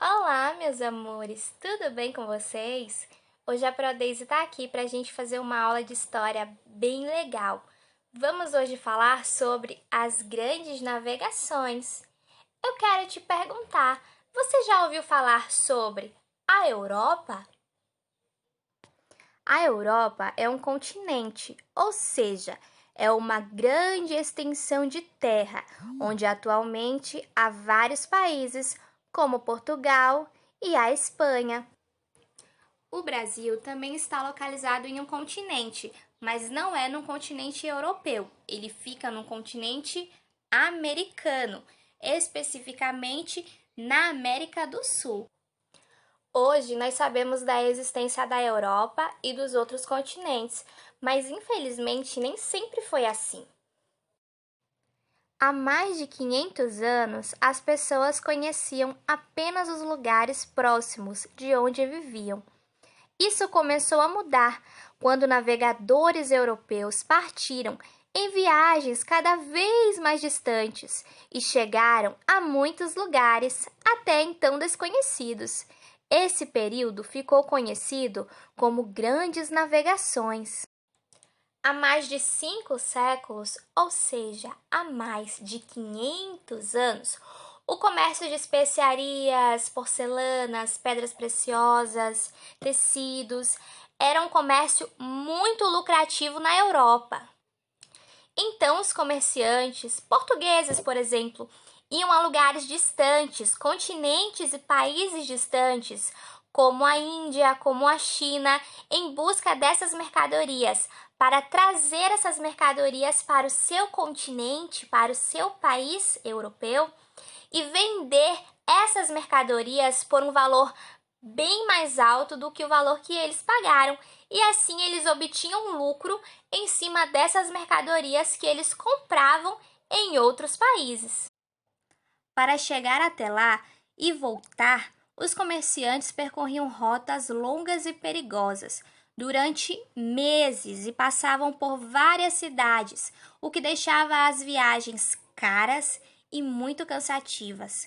Olá, meus amores! Tudo bem com vocês? Hoje a ProDaisy está aqui para a gente fazer uma aula de história bem legal. Vamos hoje falar sobre as grandes navegações. Eu quero te perguntar, você já ouviu falar sobre a Europa? A Europa é um continente, ou seja, é uma grande extensão de terra, onde atualmente há vários países, como Portugal e a Espanha. O Brasil também está localizado em um continente, mas não é no continente europeu. Ele fica no continente americano, especificamente na América do Sul. Hoje nós sabemos da existência da Europa e dos outros continentes, mas infelizmente nem sempre foi assim. Há mais de 500 anos, as pessoas conheciam apenas os lugares próximos de onde viviam. Isso começou a mudar quando navegadores europeus partiram em viagens cada vez mais distantes e chegaram a muitos lugares até então desconhecidos. Esse período ficou conhecido como Grandes Navegações. Há mais de 5 séculos, ou seja, há mais de 500 anos, o comércio de especiarias, porcelanas, pedras preciosas, tecidos era um comércio muito lucrativo na Europa. Então, os comerciantes portugueses, por exemplo, iam a lugares distantes, continentes e países distantes, como a Índia, como a China, em busca dessas mercadorias, para trazer essas mercadorias para o seu continente, para o seu país europeu e vender essas mercadorias por um valor bem mais alto do que o valor que eles pagaram, e assim eles obtinham lucro em cima dessas mercadorias que eles compravam em outros países. Para chegar até lá e voltar, os comerciantes percorriam rotas longas e perigosas durante meses e passavam por várias cidades, o que deixava as viagens caras e muito cansativas.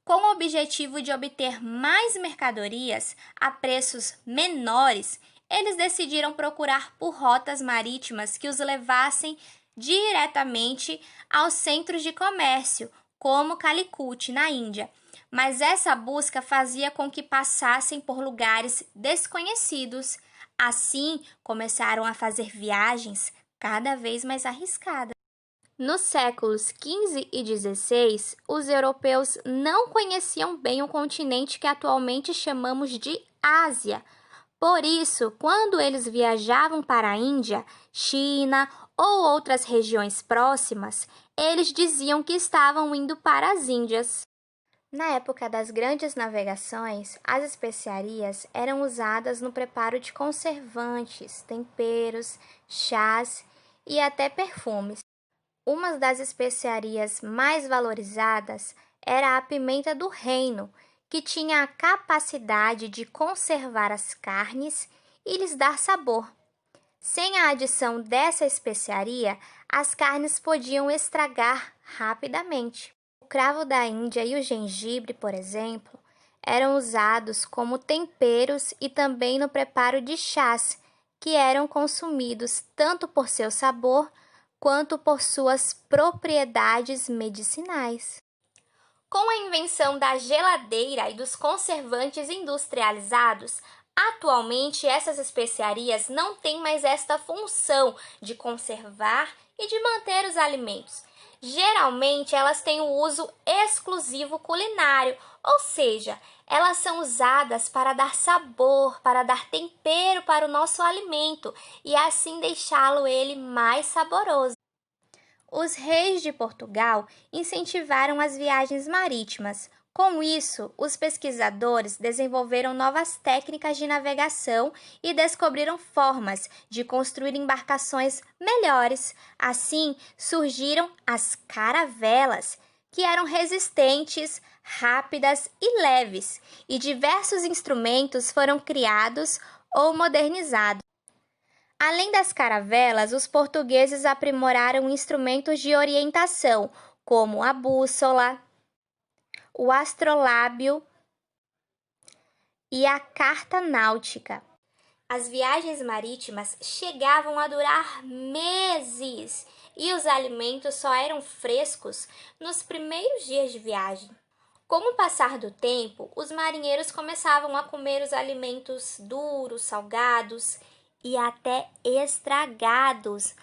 Com o objetivo de obter mais mercadorias a preços menores, eles decidiram procurar por rotas marítimas que os levassem diretamente aos centros de comércio, como Calicut, na Índia. Mas essa busca fazia com que passassem por lugares desconhecidos. Assim, começaram a fazer viagens cada vez mais arriscadas. Nos séculos XV e XVI, os europeus não conheciam bem o continente que atualmente chamamos de Ásia. Por isso, quando eles viajavam para a Índia, China ou outras regiões próximas, eles diziam que estavam indo para as Índias. Na época das grandes navegações, as especiarias eram usadas no preparo de conservantes, temperos, chás e até perfumes. Uma das especiarias mais valorizadas era a pimenta do reino, que tinha a capacidade de conservar as carnes e lhes dar sabor. Sem a adição dessa especiaria, as carnes podiam estragar rapidamente. O cravo da Índia e o gengibre, por exemplo, eram usados como temperos e também no preparo de chás, que eram consumidos tanto por seu sabor quanto por suas propriedades medicinais. Com a invenção da geladeira e dos conservantes industrializados, atualmente essas especiarias não têm mais esta função de conservar e de manter os alimentos. Geralmente, elas têm o uso exclusivo culinário, ou seja, elas são usadas para dar sabor, para dar tempero para o nosso alimento e assim deixá-lo ele mais saboroso. Os reis de Portugal incentivaram as viagens marítimas. Com isso, os pesquisadores desenvolveram novas técnicas de navegação e descobriram formas de construir embarcações melhores. Assim, surgiram as caravelas, que eram resistentes, rápidas e leves, e diversos instrumentos foram criados ou modernizados. Além das caravelas, os portugueses aprimoraram instrumentos de orientação, como a bússola, o astrolábio e a carta náutica. As viagens marítimas chegavam a durar meses e os alimentos só eram frescos nos primeiros dias de viagem. Com o passar do tempo, os marinheiros começavam a comer os alimentos duros, salgados e até estragados.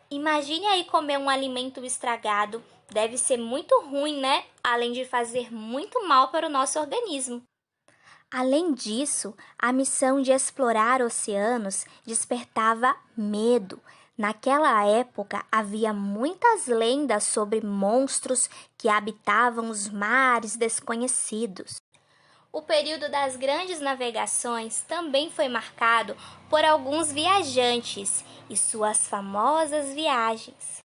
Imagine aí comer um alimento estragado. Deve ser muito ruim, né? Além de fazer muito mal para o nosso organismo. Além disso, a missão de explorar oceanos despertava medo. Naquela época, havia muitas lendas sobre monstros que habitavam os mares desconhecidos. O período das grandes navegações também foi marcado por alguns viajantes e suas famosas viagens.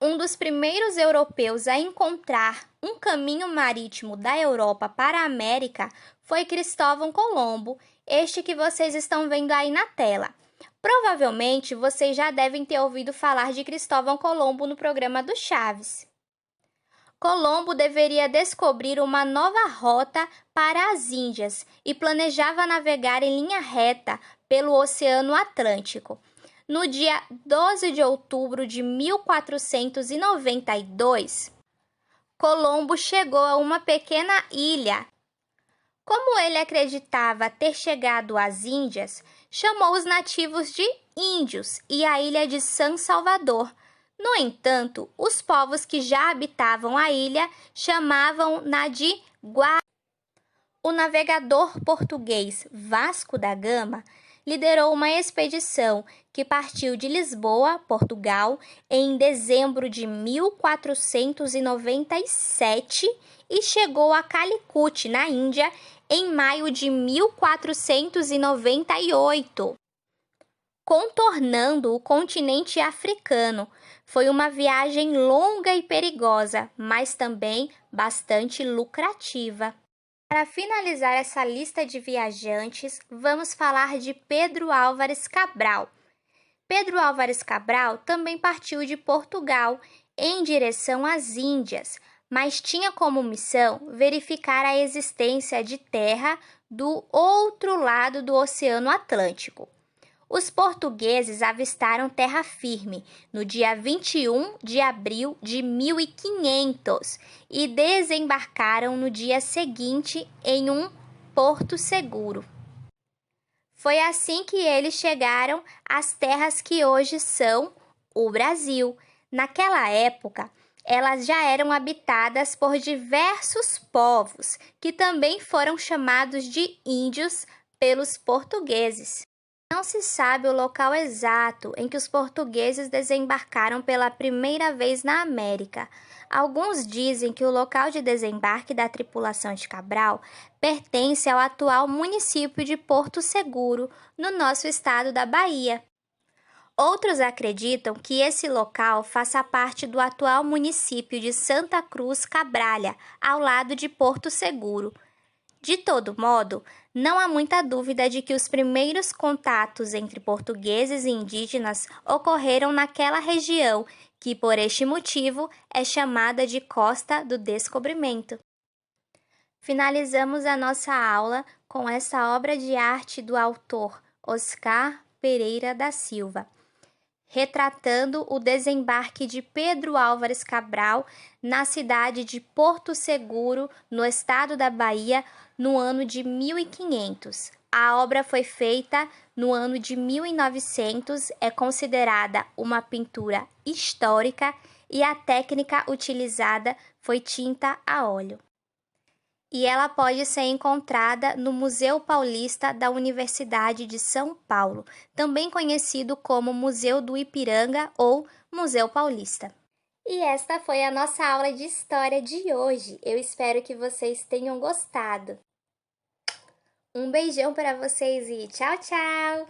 Um dos primeiros europeus a encontrar um caminho marítimo da Europa para a América foi Cristóvão Colombo, este que vocês estão vendo aí na tela. Provavelmente vocês já devem ter ouvido falar de Cristóvão Colombo no programa do Chaves. Colombo deveria descobrir uma nova rota para as Índias e planejava navegar em linha reta pelo Oceano Atlântico. No dia 12 de outubro de 1492, Colombo chegou a uma pequena ilha. Como ele acreditava ter chegado às Índias, chamou os nativos de índios e a ilha de São Salvador. No entanto, os povos que já habitavam a ilha chamavam-na de Guarani. O navegador português Vasco da Gama liderou uma expedição que partiu de Lisboa, Portugal, em dezembro de 1497 e chegou a Calicut, na Índia, em maio de 1498, contornando o continente africano. Foi uma viagem longa e perigosa, mas também bastante lucrativa. Para finalizar essa lista de viajantes, vamos falar de Pedro Álvares Cabral. Pedro Álvares Cabral também partiu de Portugal em direção às Índias, mas tinha como missão verificar a existência de terra do outro lado do Oceano Atlântico. Os portugueses avistaram terra firme no dia 21 de abril de 1500 e desembarcaram no dia seguinte em um porto seguro. Foi assim que eles chegaram às terras que hoje são o Brasil. Naquela época, elas já eram habitadas por diversos povos, que também foram chamados de índios pelos portugueses. Não se sabe o local exato em que os portugueses desembarcaram pela primeira vez na América. Alguns dizem que o local de desembarque da tripulação de Cabral pertence ao atual município de Porto Seguro, no nosso estado da Bahia. Outros acreditam que esse local faça parte do atual município de Santa Cruz Cabralha, ao lado de Porto Seguro. De todo modo, não há muita dúvida de que os primeiros contatos entre portugueses e indígenas ocorreram naquela região, que por este motivo é chamada de Costa do Descobrimento. Finalizamos a nossa aula com essa obra de arte do autor Oscar Pereira da Silva, retratando o desembarque de Pedro Álvares Cabral na cidade de Porto Seguro, no estado da Bahia, no ano de 1500. A obra foi feita no ano de 1900, é considerada uma pintura histórica e a técnica utilizada foi tinta a óleo. E ela pode ser encontrada no Museu Paulista da Universidade de São Paulo, também conhecido como Museu do Ipiranga ou Museu Paulista. E esta foi a nossa aula de história de hoje. Eu espero que vocês tenham gostado. Um beijão para vocês e tchau, tchau!